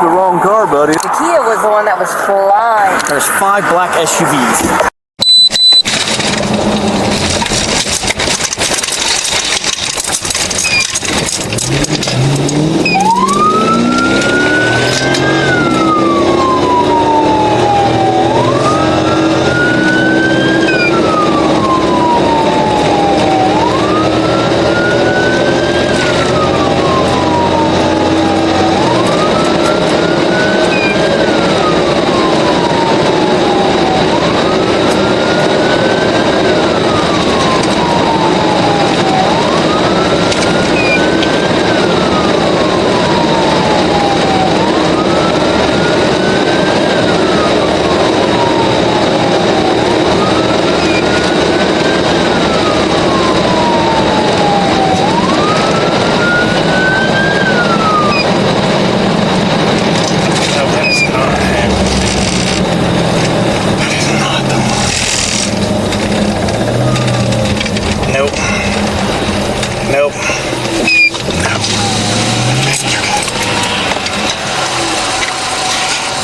the wrong car, buddy. The Kia was the one that was flying. There's 5 black SUVs.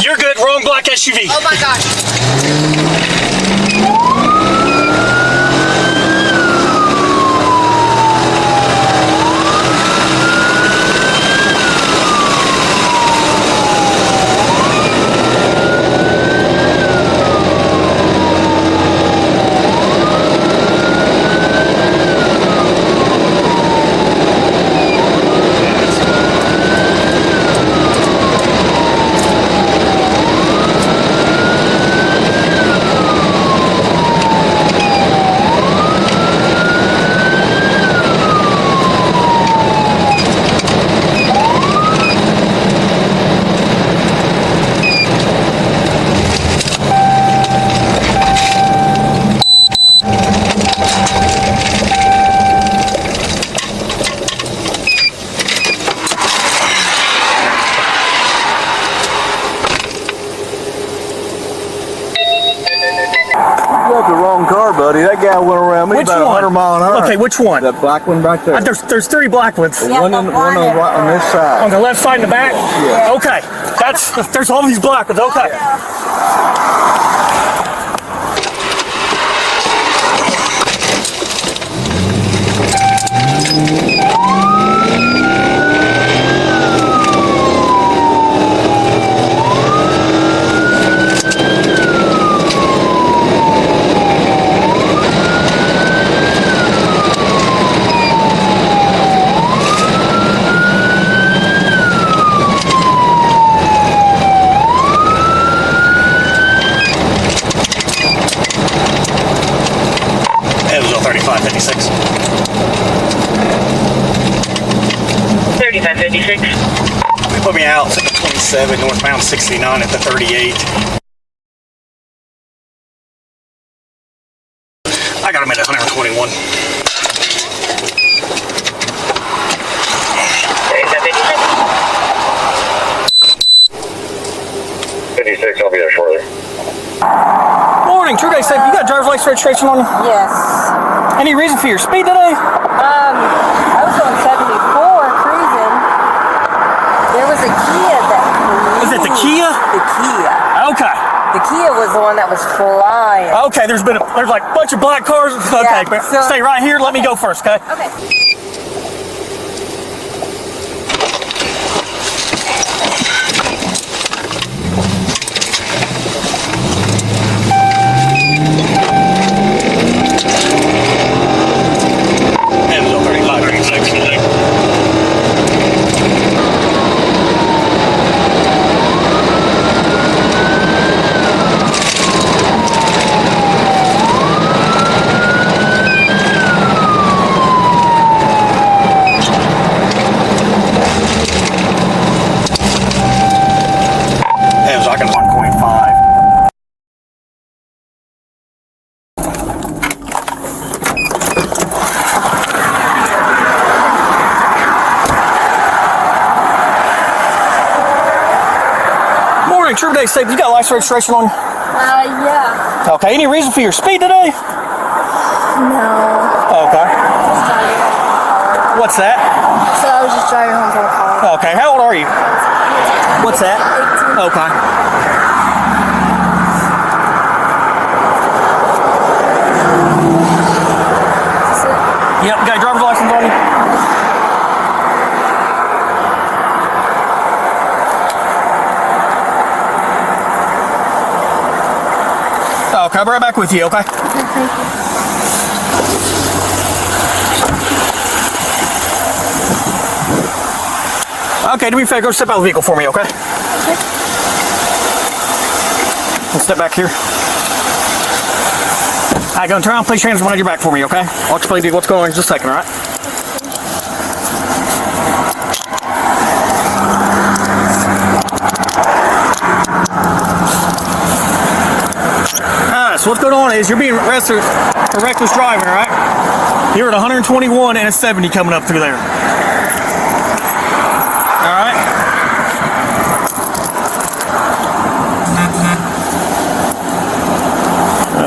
You're good, wrong black SUV. Oh my gosh. The wrong car, buddy. That guy went around me Which about one? 100 miles an hour. Okay, which one? That black one right there. There's 3 black ones. Yeah, one on this side. On the left side and the back? Yeah. Okay. There's all these black ones. Okay. It was 3556. 3556. They put me out at the 27, northbound 69 at the 38. I got them at 121. 56, I'll be there shortly. Morning, True Day said you got driver's license registration on you? Yes. Any reason for your speed today? I was on 74 cruising. There was a Kia that flew. Is it the Kia? The Kia. Okay. The Kia was the one that was flying. Okay, there's like a bunch of black cars. Okay, Yeah, so- stay right here. Let me go first, okay? Okay. It was 3556. It was like a 1.5. Morning, True Day said you got license registration on you? Yeah. Okay, any reason for your speed today? No. Okay. Just driving home from college. What's that? So I was just driving home from college. Okay, how old are you? What's that? 18. Okay. Is this it? Yep, got your driver's license on you? Okay, I'll be right back with you, okay? Okay, thank you. Okay, do me a favor, go step out of the vehicle for me, okay? Okay. We'll step back here. All right, go and turn around, place your hands behind your back for me, okay? I'll explain to you what's going on in just a second, all right? Alright, so what's going on is you're being arrested for reckless driving, all right? You're at 121 and a 70 coming up through there. Alright?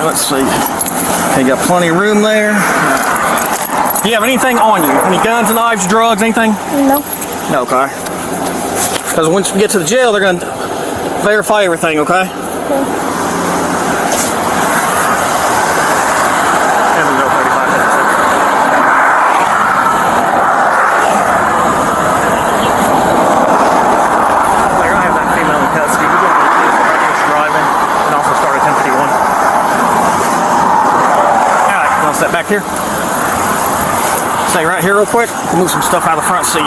Let's see. You got plenty of room there. Do you have anything on you? Any guns, knives, drugs, anything? No. No, okay. Because once you get to the jail, they're going to verify everything, okay? Okay. And we go 35 minutes. They're going to have that female in custody. We're going to get the reckless driving and also start at 1051. Alright, you want to step back here? Stay right here real quick. Move some stuff out of the front seat.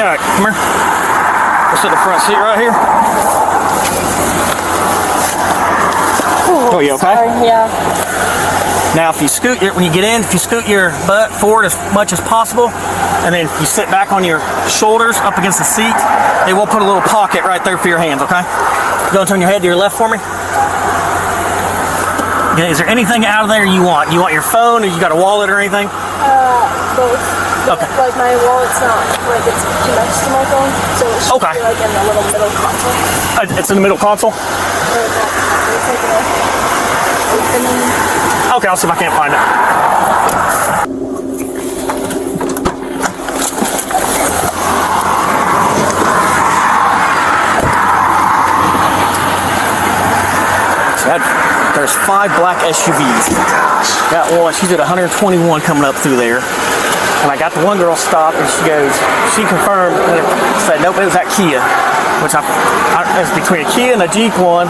Alright, come here. Let's sit in the front seat right here. Oh, you okay? Sorry, yeah. Now, if you scoot when you get in, if you scoot your butt forward as much as possible, and then you sit back on your shoulders up against the seat, they will put a little pocket right there for your hands, okay? Go and turn your head to your left for me. Okay, is there anything out of there you want? You want your phone, or you got a wallet or anything? Both. Okay. Like my wallet's not like it's next to my phone, so it should Okay. be like in the little middle console. It's in the middle console? Or not. It's like a opening. Okay, I'll see if I can't find it. So there's 5 black SUVs. Got one, she's at 121 coming up through there. And I got the one girl stopped and she confirmed and said, nope, it was that Kia. Which it's between a Kia and a Jeep one.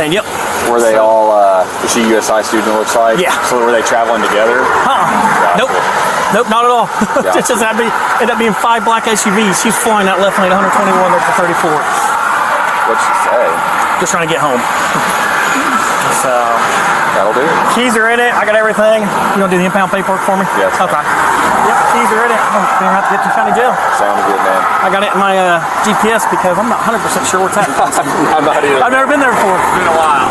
And yep. Were they all, is she a USI student, it looks like? Yeah. So were they traveling together? Nope. Nope, not at all. Gotcha. It just ended up being 5 black SUVs. She's flying that left lane 121 up to 34. What'd she say? Just trying to get home. So, That'll do. keys are in it. I got everything. You gonna do the impound paperwork for me? Yes. Okay. Yep, keys are in it. I'm gonna have to get to county jail. Sounds good, man. I got it in my GPS because I'm not 100% sure what's happening. I'm not either. I've never been there before. It's been a while.